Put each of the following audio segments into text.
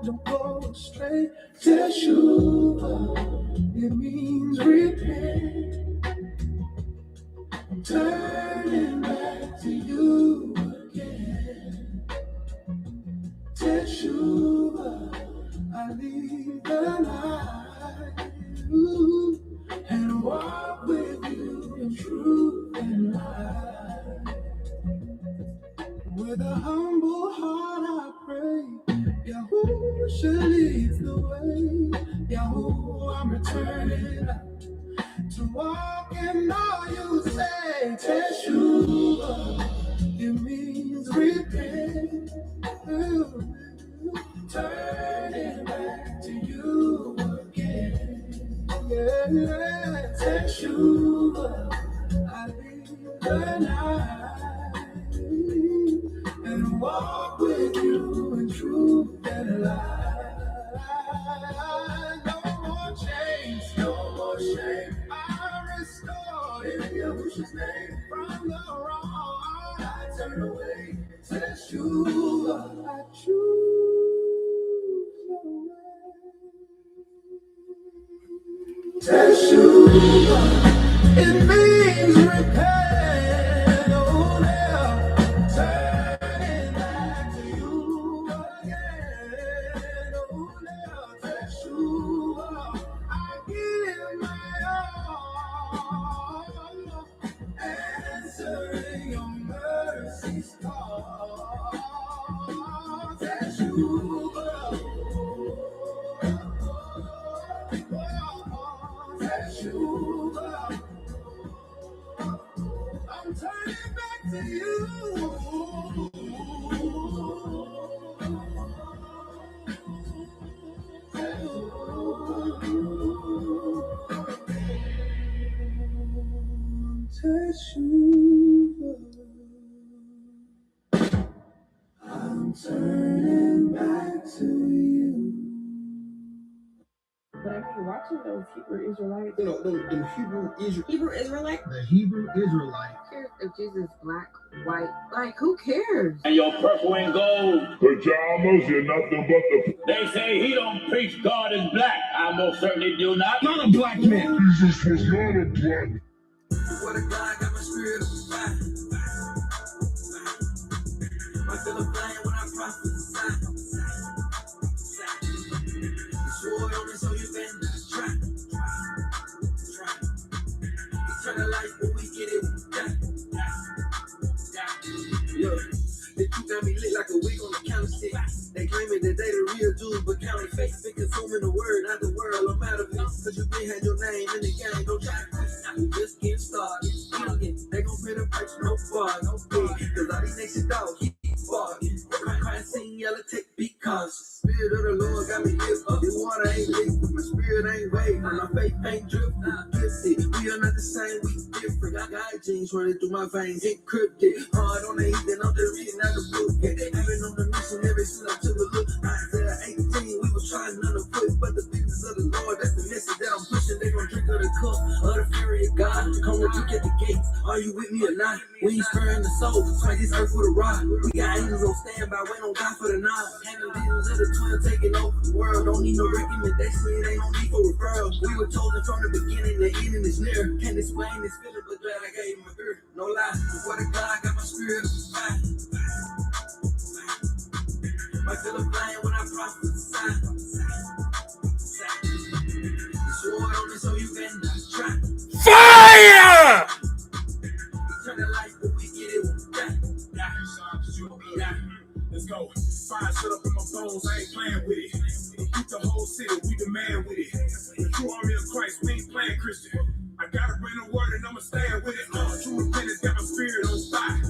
don't go astray. Teshuvah, it means repent. I'm turning back to you again. Teshuvah, I leave the light and walk with you in truth and light. With a humble heart I pray, Yahushua leads the way. Yahuwah, I'm returning to walk in all you say. Teshuvah, it means repent. Turning back to you again. Yeah, Teshuvah, I leave the night and walk with you in truth and light. No more chains, no more shame. I'm restored in Yahushua's name. From the wrong, I turn away. Teshuvah, I choose your way. Teshuvah, it means repent. Oh, now turning back to you again. Oh, now Teshuvah, I give my all, answering your mercy's call. Teshuvah, Teshuvah, I'm turning back to you. Teshuvah, I'm turning back to you. But I mean, watching those Hebrew Israelites. You know, the Hebrew Israelite? The Hebrew Israelite. Who cares if Jesus is black, white? Like, who cares? And your purple and gold pajamas, you're nothing but the... They say he don't preach God is black. I most certainly do not. Not a black man. Jesus was not a black. What a God got my spirit of fire. I feel a flame when I prophesy. It's war on me, so you better not try. Eternal life, when we get it, we die. Look, the truth got me lit like a wig on the counterfeit. They claiming that they the real Jews, but counterfeit. Been consuming the word, not the world. I'm out of it, cause you been had your name in the game. Don't try to quit. You just getting started. They gon' pay the price, no bar, no big. Cause all these nation dogs keep barking. Crime scene, yellow, take beat cautious. Spirit of the Lord got me lit up. This water ain't liquid, my spirit ain't waving. My faith ain't drifting. Gifted, we are not the same, we different. I got genes running through my veins, encrypted. Hard on the heat, then I'm just reading out the book. I've been on the mission ever since I took a look. Isaiah 18, we was trying none of it, but the business of the Lord, that's the message that I'm pushing. They gon' drink of the cup of the fury of God. Come with you at the gates. Are you with me or not? When you stirring the soul, strike this earth with a rod. We got angels on standby, wait on God for the nod. Having visions of the twin taking over the world. Don't need no recommendation, it ain't no need for referral. We were chosen from the beginning, the ending is near. Can't explain this feeling, but glad I gave him a ear. No lie, before the God got my spirit of fire. I feel a flame when I prophesy. It's war on me, so you better not try. Fire! Turn the light, but we get it, we die. Let's go. Fire shut up in my bones, I ain't playing with it. Beat the whole city, we demand with it. The true army of Christ, we ain't playing Christian. I gotta bring the word and I'ma stand with it. True repentance got my spirit on fire.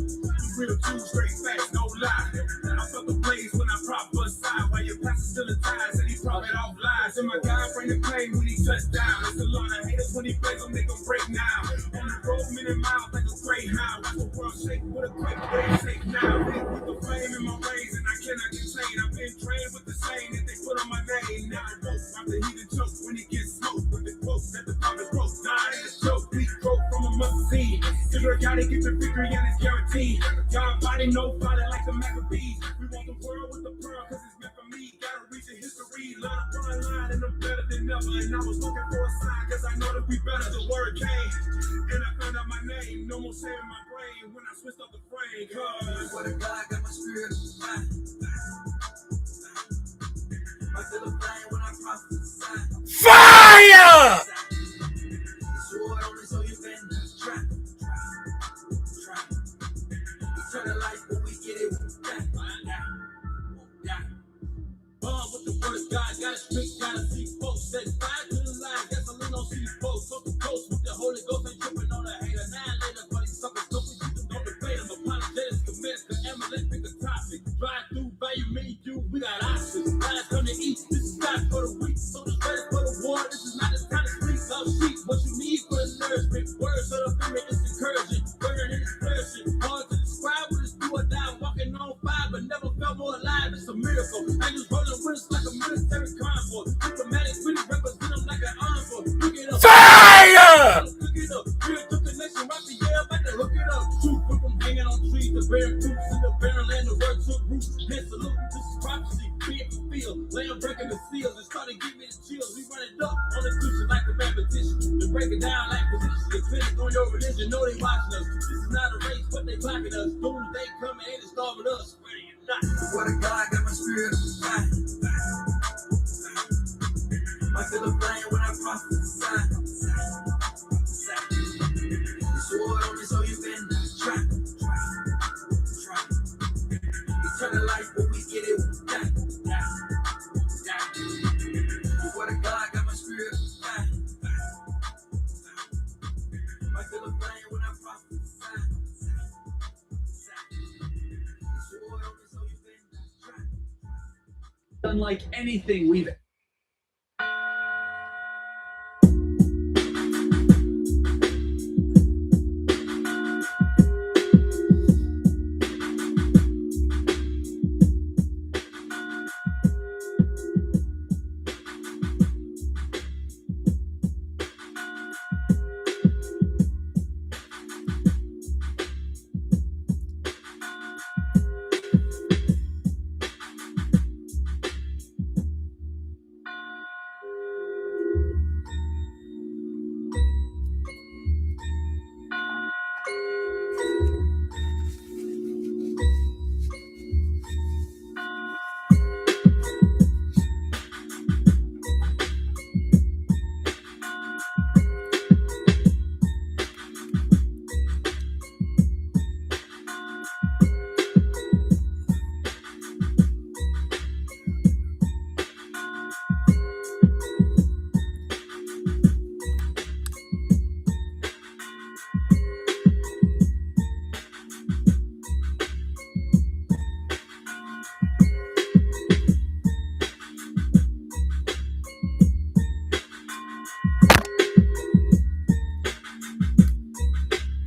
Real two straight facts, no lie. I felt the blaze when I prophesied. While your pastor still in ties and he profit off lies. And my God bring the pain when he touched down. It's a lot of haters when he plays them, make them break now. On the road, many miles like a greyhound. Watch the world shake with a quick break. Shake now. Hit with the flame in my veins and I cannot contain. I've been trained with the same that they put on my name. Now I rope after he done choke when he gets smoked. With the quote that the prophet wrote. Nah, it ain't a joke. We grow from a mustard seed. Israel gotta get the victory and it's guaranteed. God body no father like the Maccabees. We want the world with the pearl cause it's meant for me. Gotta reach the history. never. And I was looking for a sign, cause I know that we better. The word came, and I found out my name. No more saving my brain when I switched up the frame. Cause What a God got my spirit of fire. I feel a flame when I prophesy. Fire! Sword on it, so you been try. Eternal life, but we get it. Born with the word of God, got strict, gotta see folks. Set fire to the line, gasoline on see folks. Up the coast with the Holy Ghost, ain't tripping on a hater. 9 later, but these suckers don't we keep them, don't debate them. Apologetics, commits, the MLS, pick a topic. Drive through, value me, you, we got options. Guys come to eat, this is not for the weak. So the ready for the war, this is not the kind of street. Love sheep, what you need for the nourishment. Words of the spirit is encouraging, burning and it's flourishing. Hard to describe what it's do or die, walking on fire, but never felt more alive. It's a miracle. Angels rolling with us like a military convoy. Diplomatic, really represent them like an envoy. Look it up. Fire! Look it up. Real to connection, right the yeah, about to hook it up. Truth went from hanging on trees to bearing fruits in the barren land. The word took root. Then salute. This is prophecy, being fulfilled. Lamb breaking the seals and starting to give me the chills. We run it up on the future like a man petition. To break it down like position. They clinic on your religion. Know they watching us. This is not a race, but they blocking us. Doomsday coming and it's starving us. Ready or not. What a God got my spirit of fire. I feel a flame when I prophesy. Sword on me, so you been try. Eternal life, but we get it. What a God got my spirit of fire. I feel a flame when I prophesy. Sword on me, so you been try. Unlike anything we've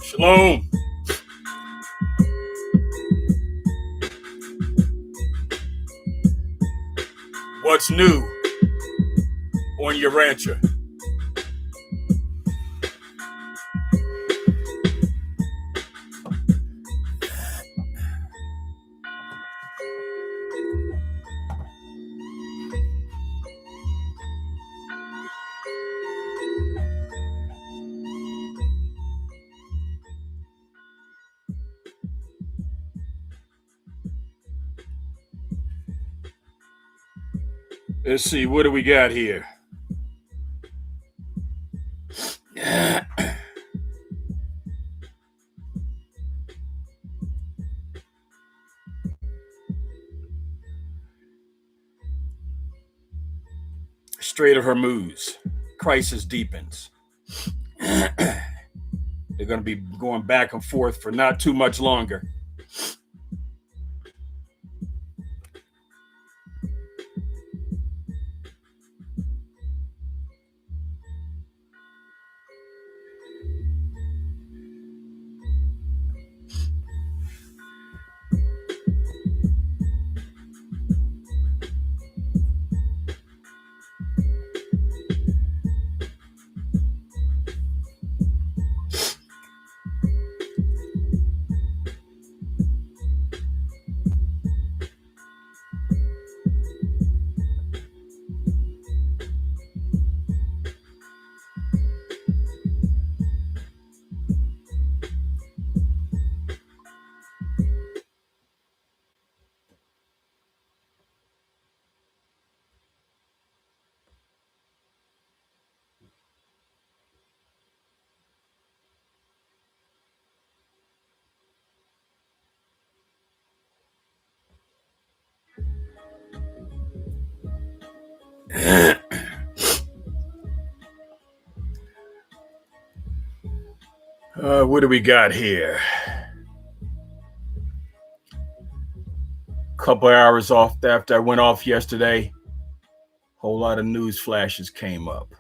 Shalom. What's new on your rancher? Let's see, what do we got here? Strait of Hormuz, crisis deepens. They're going to be going back and forth for not too much longer. What do we got here? Couple hours off after I went off yesterday. Whole lot of news flashes came up.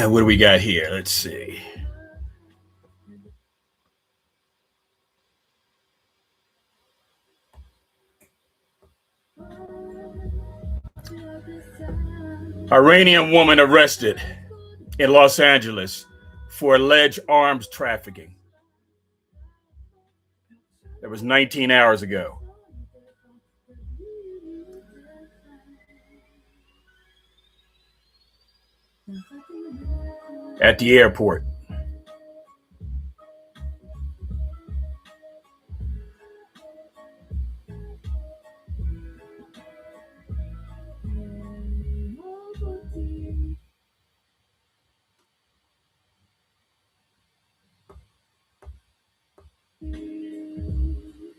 What do we got here? Let's see. Iranian woman arrested in Los Angeles for alleged arms trafficking. That was 19 hours ago. At the airport.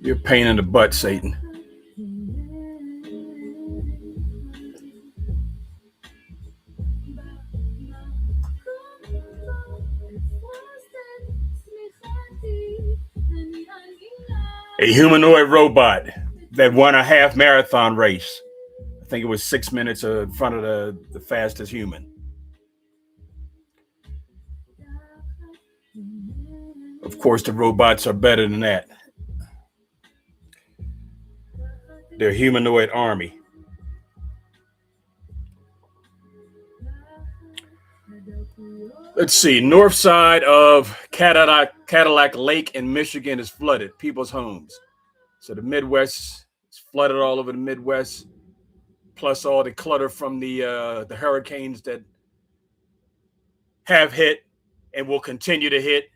You're a pain in the butt, Satan. A humanoid robot that won a half marathon race. I think it was 6 minutes in front of the fastest human. Of course, the robots are better than that. They're a humanoid army. Let's see. North side of Cadillac Lake in Michigan is flooded. People's homes. So the Midwest is flooded all over the Midwest. Plus all the clutter from the hurricanes that have hit and will continue to hit.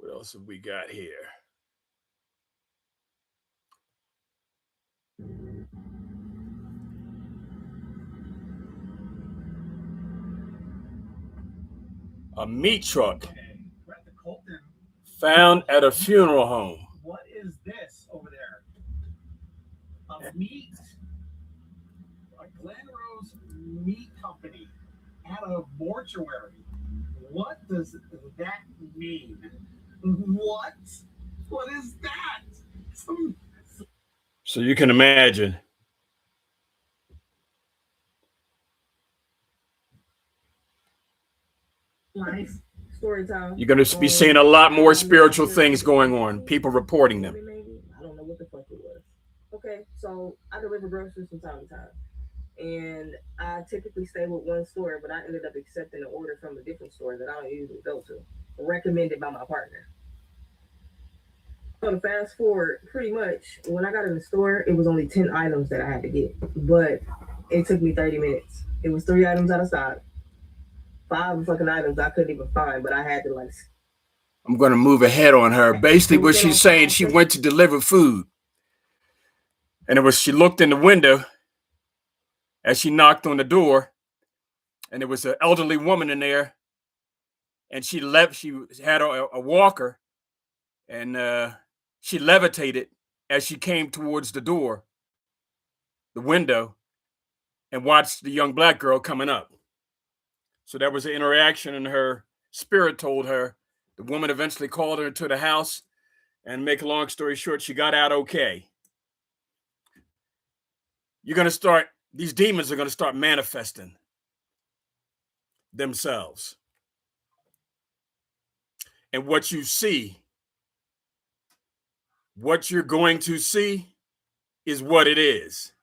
What else have we got here? A meat truck found at a funeral home. What is this over there? A meat, a Glen Rose meat company at a mortuary. What does that mean? What? What is that? So you can imagine. Nice story time. You're going to be seeing a lot more spiritual things going on. People reporting them. I don't know what the fuck it was. Okay, so I deliver groceries from time to time. And I typically stay with one store, but I ended up accepting an order from a different store that I don't usually go to, recommended by my partner. So to fast forward, pretty much, when I got in the store, it was only 10 items that I had to get, but it took me 30 minutes. It was 3 items out of stock, 5 fucking items I couldn't even find, but I had to like... I'm going to move ahead on her. Basically what she's saying, she went to deliver food. And she looked in the window as she knocked on the door, and there was an elderly woman in there, and she had a walker, and she levitated as she came towards the door, the window, and watched the young black girl coming up. So that was an interaction, and her spirit told her. The woman eventually called her to the house, and make a long story short, she got out okay. These demons are going to start manifesting themselves. And what you see, what you're going to see is what it is.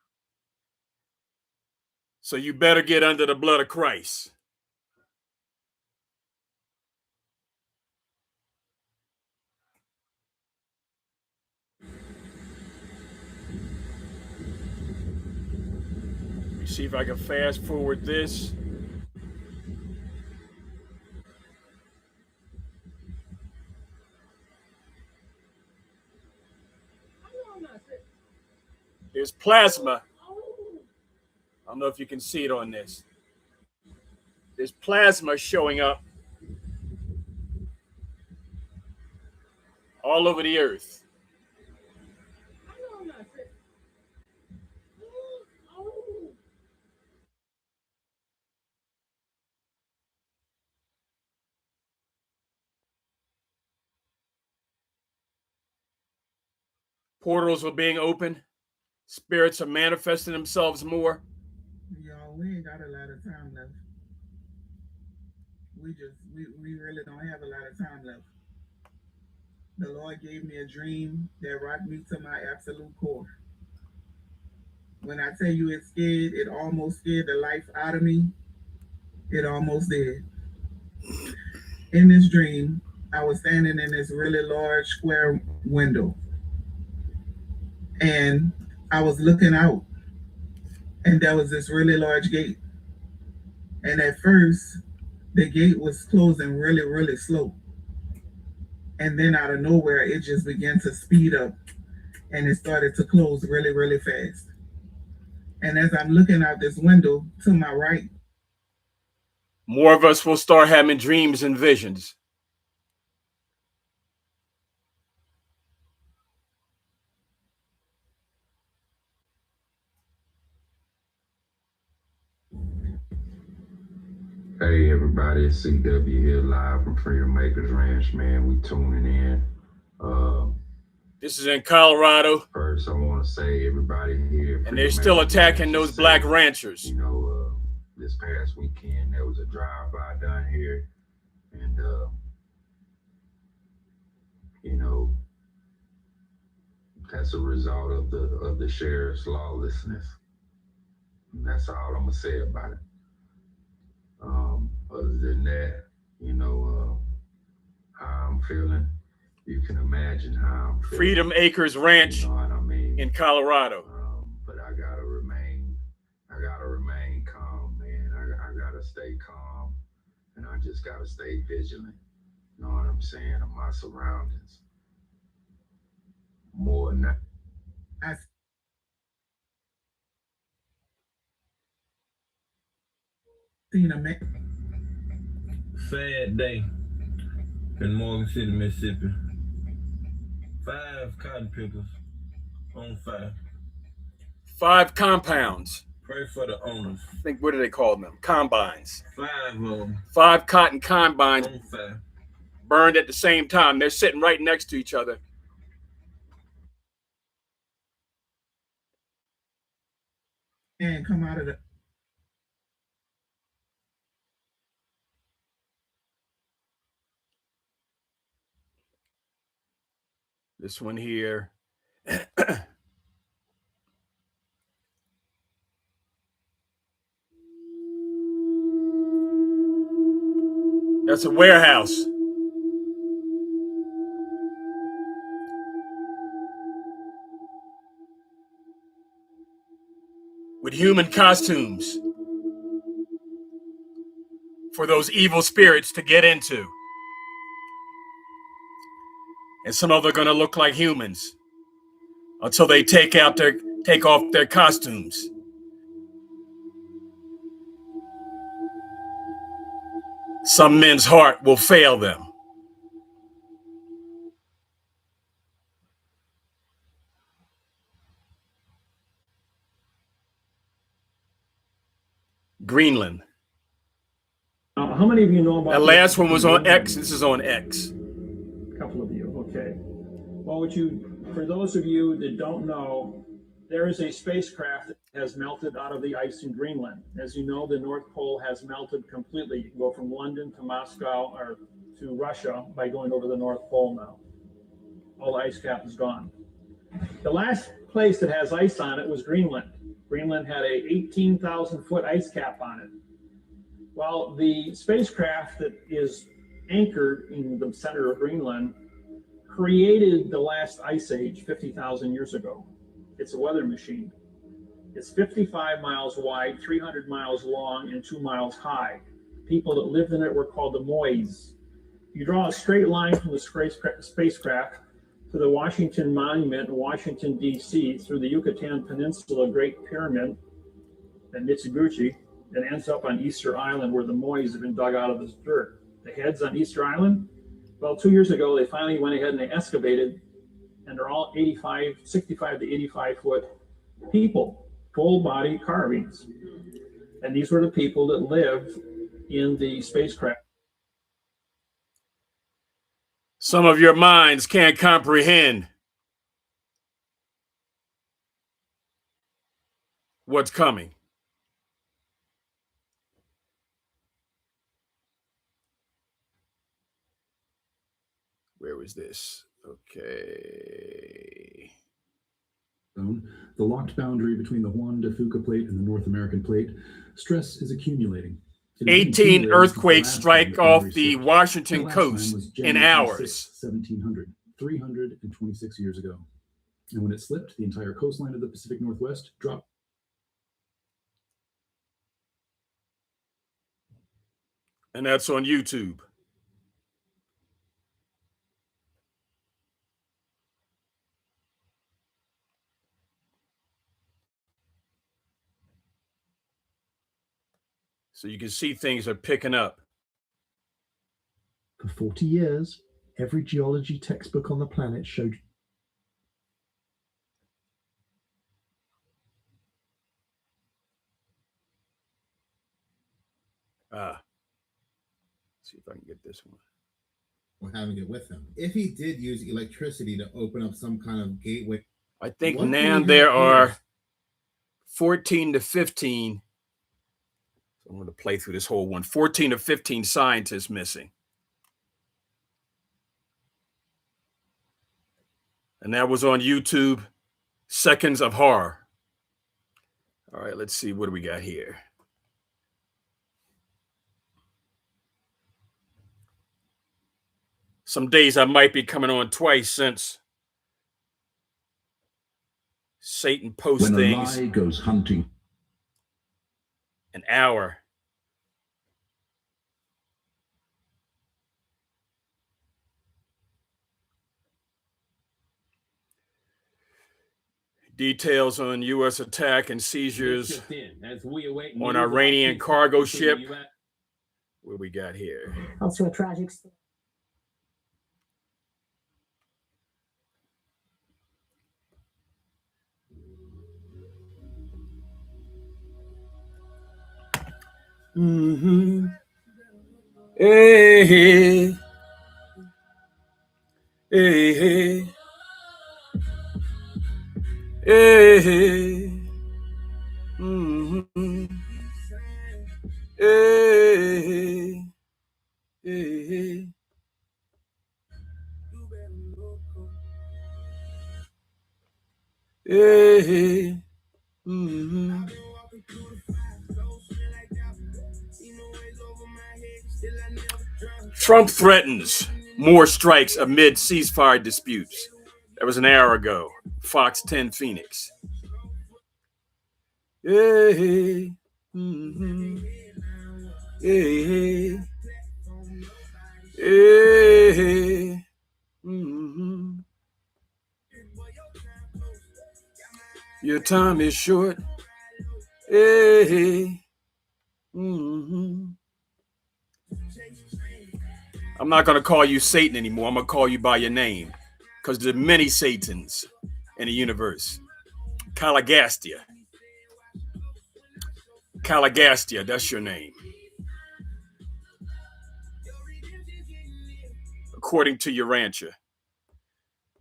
So you better get under the blood of Christ. Let me see if I can fast forward this. There's plasma. I don't know if you can see it on this. There's plasma showing up all over the earth. Portals are being opened. Spirits are manifesting themselves more. Y'all, we ain't got a lot of time left. We really don't have a lot of time left. The Lord gave me a dream that rocked me to my absolute core. When I tell you it almost scared the life out of me. It almost did. In this dream, I was standing in this really large square window. And I was looking out. And there was this really large gate. And at first, the gate was closing really, really slow. And then out of nowhere, it just began to speed up. And it started to close really, really fast. And as I'm looking out this window to my right, more of us will start having dreams and visions. Hey everybody, it's CW here live from Freedom Makers Ranch, man. We tuning in. This is in Colorado. First, I want to say everybody here. And they're still attacking those black ranchers. You know, this past weekend there was a drive-by done here, and you know, that's a result of the sheriff's lawlessness. And that's all I'm gonna say about it. Other than that, you know, how I'm feeling, you can imagine how I'm feeling. Freedom Acres Ranch, you know what I mean? In Colorado. But I gotta remain calm, man. I gotta stay calm, and I just gotta stay vigilant. You know what I'm saying? Of my surroundings. More than that. Seen a man. Sad day in Morgan City, Mississippi. 5 cotton pickers on fire. 5 compounds. Pray for the owners. I think, what do they call them? Combines. 5 of them. 5 cotton combines on fire. Burned at the same time. They're sitting right next to each other. And come out of the... This one here. That's a warehouse. With human costumes for those evil spirits to get into. And some of them are going to look like humans until they take off their costumes. Some men's heart will fail them. Greenland. How many of you know about that last one was on X? This is on X. A couple of you, okay. Well, for those of you that don't know, there is a spacecraft that has melted out of the ice in Greenland. As you know, the North Pole has melted completely. You can go from London to Moscow or to Russia by going over the North Pole now. All the ice cap is gone. The last place that has ice on it was Greenland. Greenland had a 18,000-foot ice cap on it. Well, the spacecraft that is anchored in the center of Greenland created the last ice age 50,000 years ago. It's a weather machine. It's 55 miles wide, 300 miles long, and 2 miles high. People that lived in it were called the maids. You draw a straight line from the spacecraft to the Washington Monument in Washington, D.C., through the Yucatan Peninsula, Great Pyramid, and Mitsubishi, and ends up on Easter Island where the moais have been dug out of this dirt. The heads on Easter Island, well, 2 years ago, they finally went ahead and they excavated, and they're all 65 to 85 foot people, full body carvings. And these were the people that lived in the spacecraft. Some of your minds can't comprehend what's coming. Where was this? Okay. The locked boundary between the Juan de Fuca plate and the North American plate, stress is accumulating. 18 earthquakes strike off the Washington coast in hours. 1700, 326 years ago. And when it slipped, the entire coastline of the Pacific Northwest dropped. And that's on YouTube. So you can see things are picking up. For 40 years, every geology textbook on the planet showed See if I can get this one. Or having it with him. If he did use electricity to open up some kind of gateway. I think now there are 14 to 15. So I'm going to play through this whole one. 14 to 15 scientists missing. And that was on YouTube. Seconds of Horror. All right, let's see. What do we got here? Some days I might be coming on twice since Satan posts when things. A lie goes hunting. An hour. Details on U.S. attack and seizures on Iranian cargo ship. What we got here? Also a tragic story. Mm-hmm. Hey, hey, hey, hey, hey. Mm-hmm. Hey, hey. Hey, mm-hmm. Trump threatens more strikes amid ceasefire disputes. That was an hour ago. Fox 10 Phoenix. Hey, mm-hmm. Hey, hey, mm-hmm. Your time is short. Hey, mm-hmm. I'm not going to call you Satan anymore. I'm going to call you by your name because there are many Satans in the universe. Caligastia. Caligastia, that's your name. According to your rancher,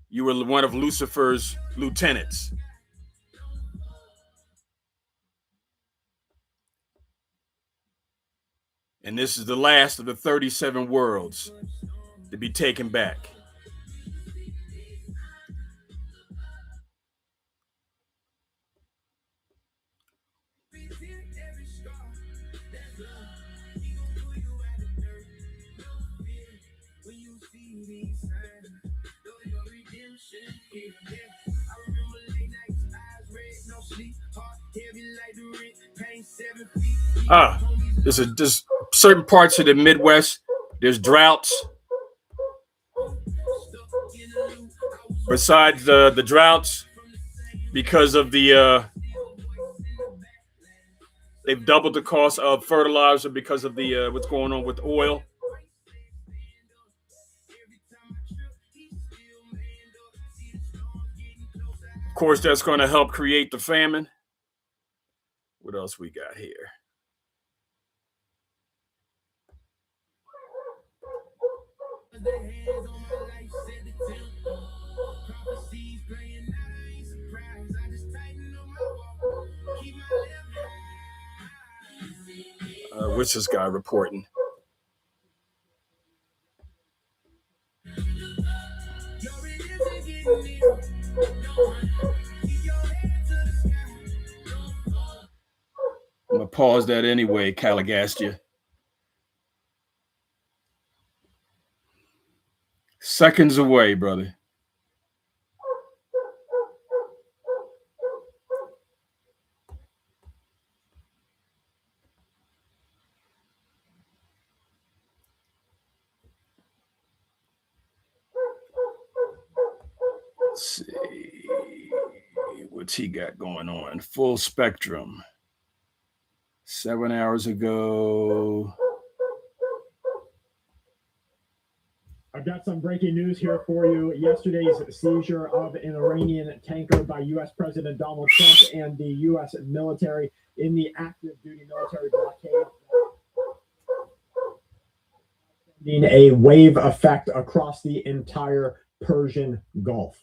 you were one of Lucifer's lieutenants. And this is the last of the 37 worlds to be taken back. There's certain parts of the Midwest, there's droughts. Besides the droughts, because of the they've doubled the cost of fertilizer because of the what's going on with oil. Of course, that's going to help create the famine. What else we got here? What's this guy reporting? I'm going to pause that anyway, Caligastia. Seconds away, brother. Let's see. What's he got going on? Full spectrum. 7 hours ago. I've got some breaking news here for you. Yesterday's seizure of an Iranian tanker by U.S. President Donald Trump and the U.S. military in the active duty military blockade. A wave effect across the entire Persian Gulf.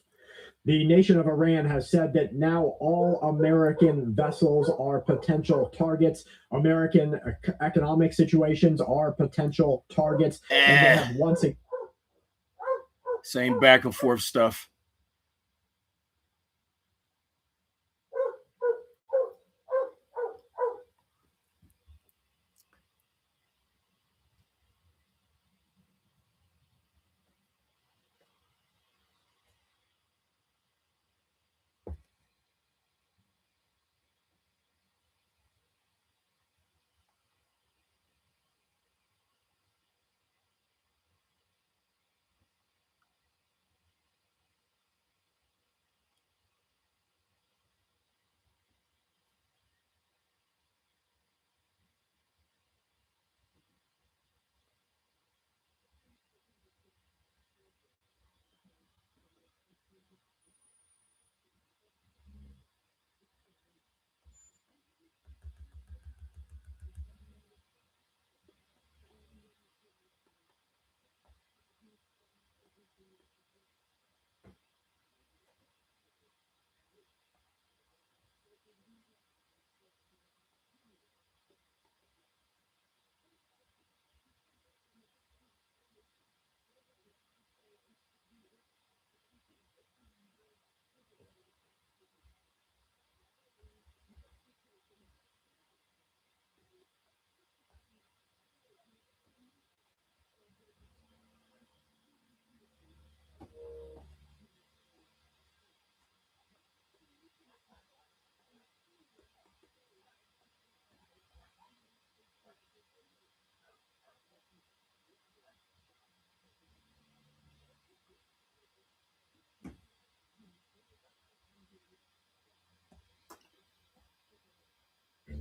The nation of Iran has said that now all American vessels are potential targets. American economic situations are potential targets. And they have once again. Same back and forth stuff.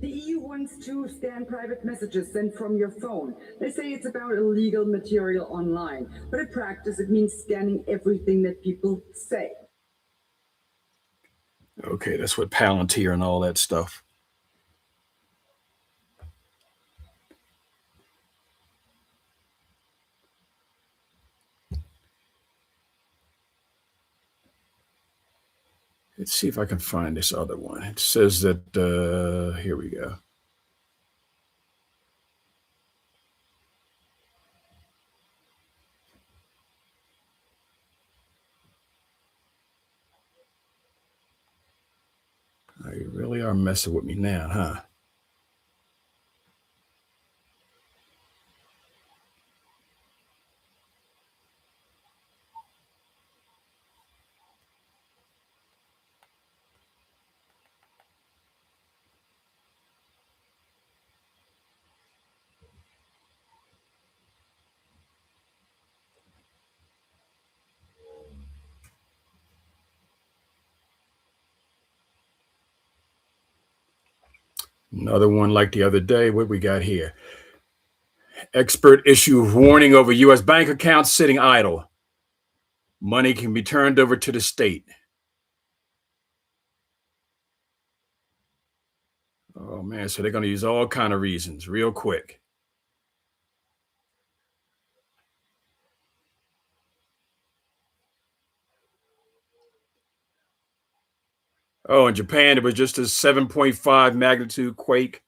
The EU wants to scan private messages sent from your phone. They say it's about illegal material online, but in practice it means scanning everything that people say. Okay, that's what Palantir and all that stuff. Let's see if I can find this other one. It says that, here we go. Oh, you really are messing with me now, huh? Another one like the other day. What we got here? Expert issue warning over U.S. bank accounts sitting idle. Money can be turned over to the state. Oh, man. So they're going to use all kind of reasons real quick. Oh, in Japan, it was just a 7.5 magnitude quake.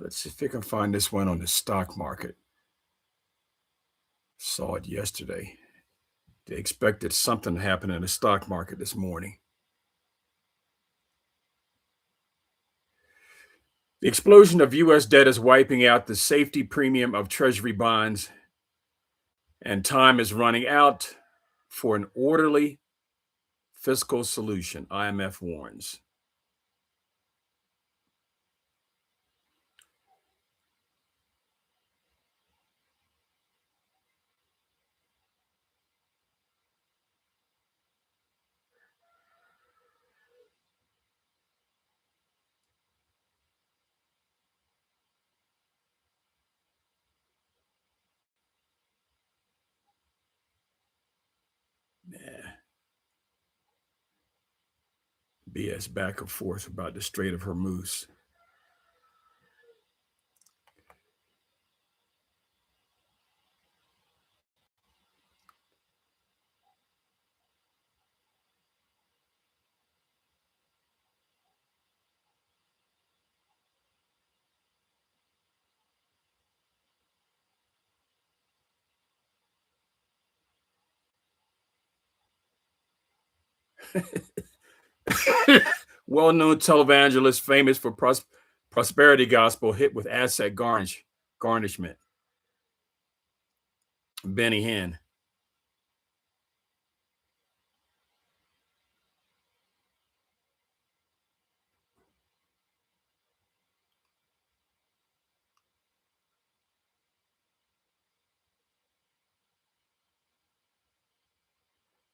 Let's see if we can find this one on the stock market. Saw it yesterday. They expected something to happen in the stock market this morning. The explosion of U.S. debt is wiping out the safety premium of Treasury bonds, and time is running out for an orderly fiscal solution, IMF warns. BS back and forth about the Strait of Hormuz. Well-known televangelist famous for prosperity gospel hit with asset garnishment. Benny Hinn.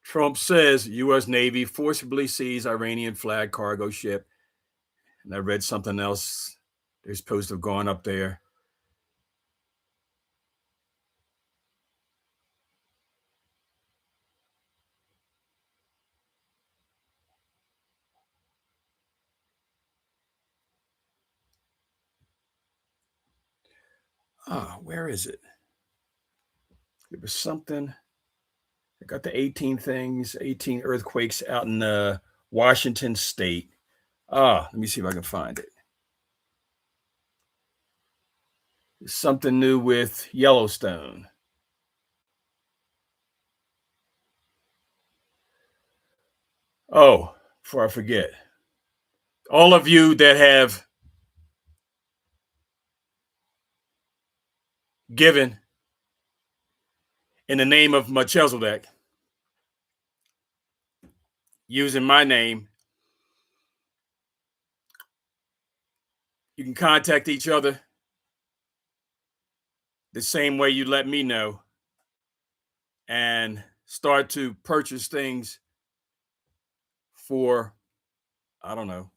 Trump says U.S. Navy forcibly seized Iranian flag cargo ship. And I read something else. They're supposed to have gone up there. Where is it? There was something. I got the 18 things, 18 earthquakes out in Washington State. Let me see if I can find it. There's something new with Yellowstone. Oh, before I forget, all of you that have given in the name of Melchizedek, using my name, you can contact each other the same way you let me know and start to purchase things for, I don't know,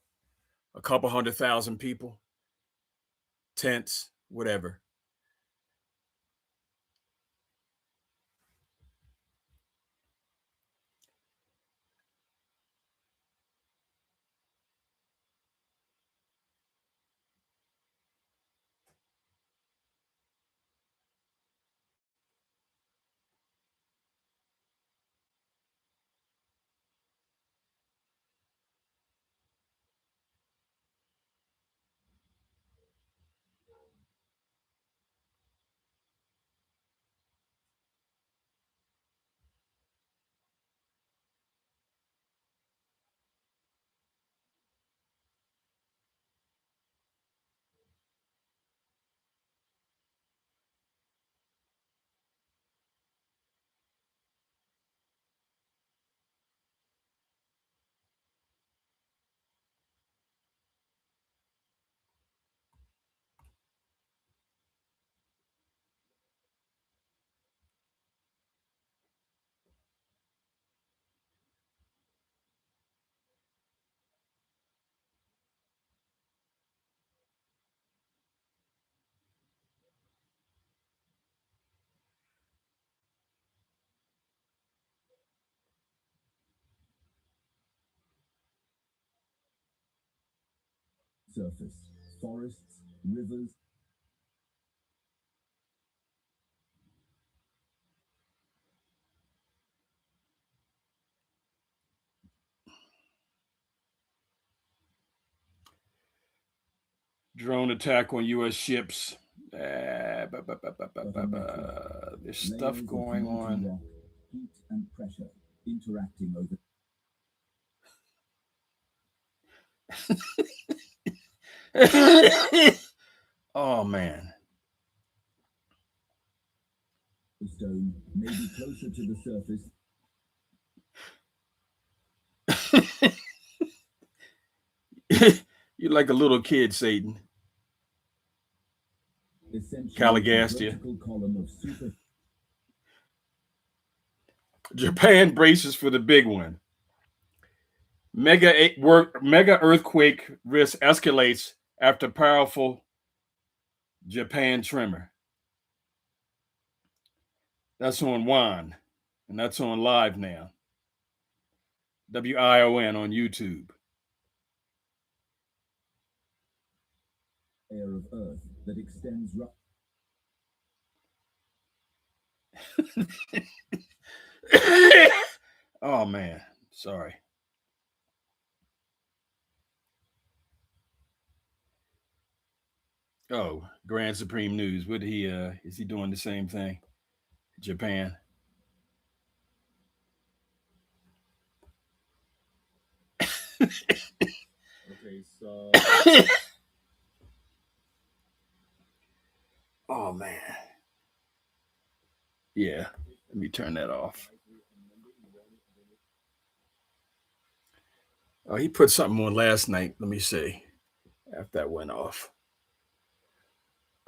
a couple 100,000 people, tents, whatever. surface, forests, rivers. Drone attack on U.S. ships. There's stuff going on. Rock, heat and pressure interacting over. Oh man. The stone may be closer to the surface. You're like a little kid, Satan. Caligastia. Japan braces for the big one. Mega earthquake risk escalates after powerful Japan tremor. That's on WAN, and that's on live now. WION on YouTube. Layer of Earth that extends. Oh man, sorry. Oh, Grand Supreme News. What he is he doing the same thing? Japan. Okay, so oh man. Yeah, let me turn that off. Oh, he put something on last night. Let me see. After that went off.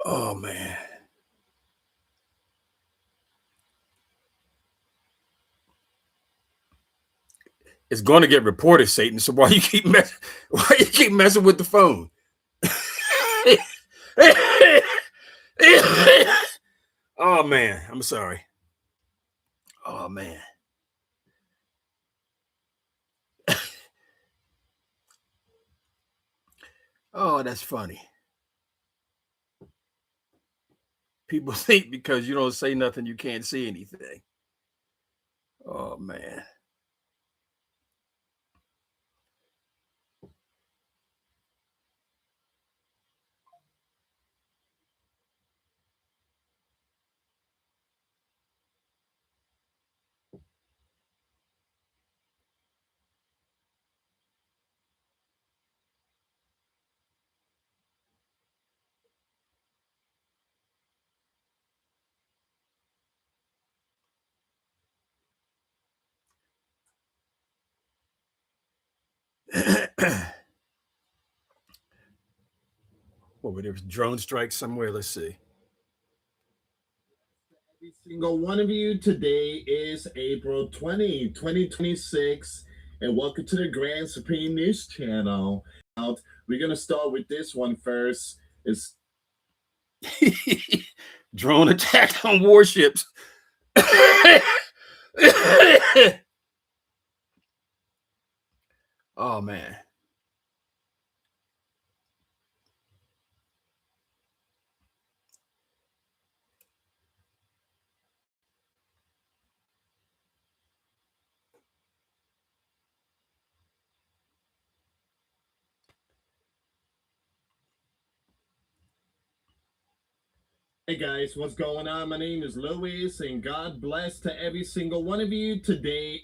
Oh man. It's going to get reported, Satan. So why you keep messing with the phone? Oh man, I'm sorry. Oh man. Oh, that's funny. People think because you don't say nothing, you can't see anything. Oh man. Well, there was drone strikes somewhere. Let's see. Every single one of you, today is April 20, 2026, and welcome to the Grand Supreme News Channel. We're going to start with this one first. It's drone attack on warships. Oh man. Hey guys, what's going on? My name is Louis, and God bless to every single one of you today.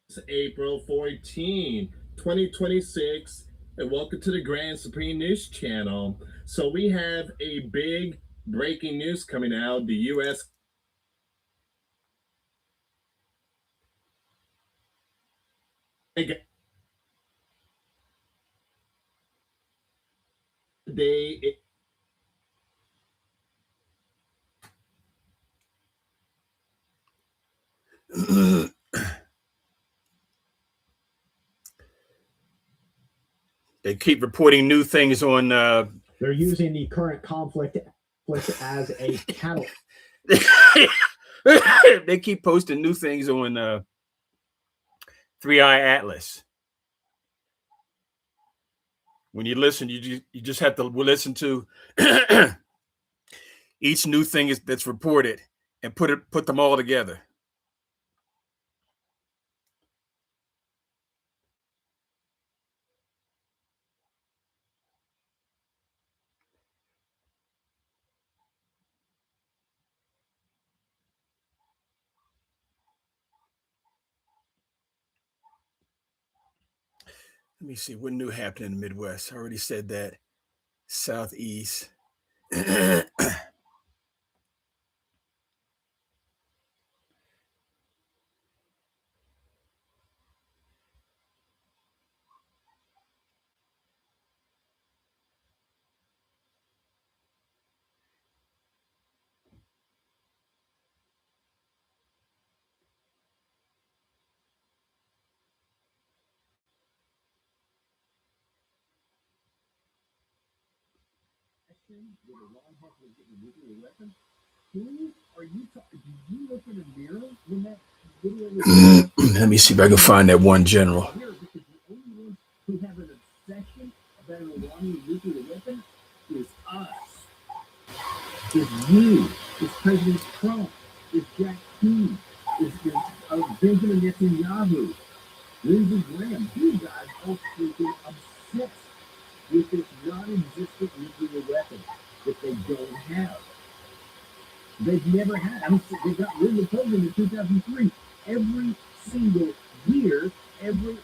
It's April 14, 2026, and welcome to the Grand Supreme News Channel. So we have a big breaking news coming out. The U.S. Today, they keep reporting new things on. They're using the current conflict as a catalyst. They keep posting new things on 3i Atlas. When you listen, you just have to listen to each new thing that's reported and put them all together. Let me see what new happened in the Midwest. I already said that. Southeast. With a long hustle of getting a nuclear weapon? Who are you talking? Did you look in a mirror when that video was? Let me see if I can find that one general. Because the only ones who have an obsession about an Iranian nuclear weapon is us. Is you. Is President Trump. Is Jack Key. Is Benjamin Netanyahu. Lindsey Graham. You guys are freaking obsessed with this non-existent nuclear weapon that they don't have. They've never had. I mean, they got rid of the program in 2003. Every single year, every.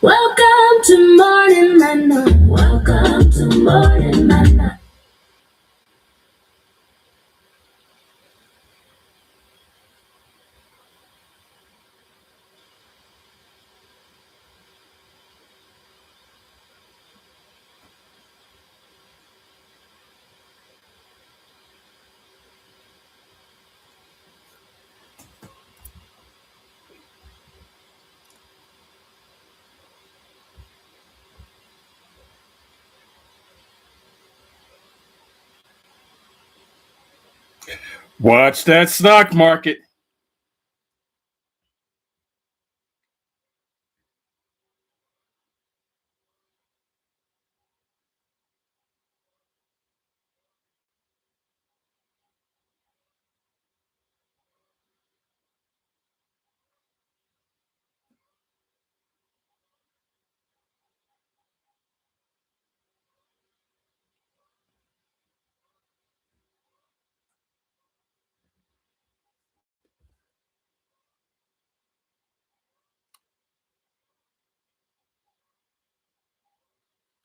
Welcome to Morning Manna. Welcome to Morning Manna. Watch that stock market.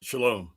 Shalom.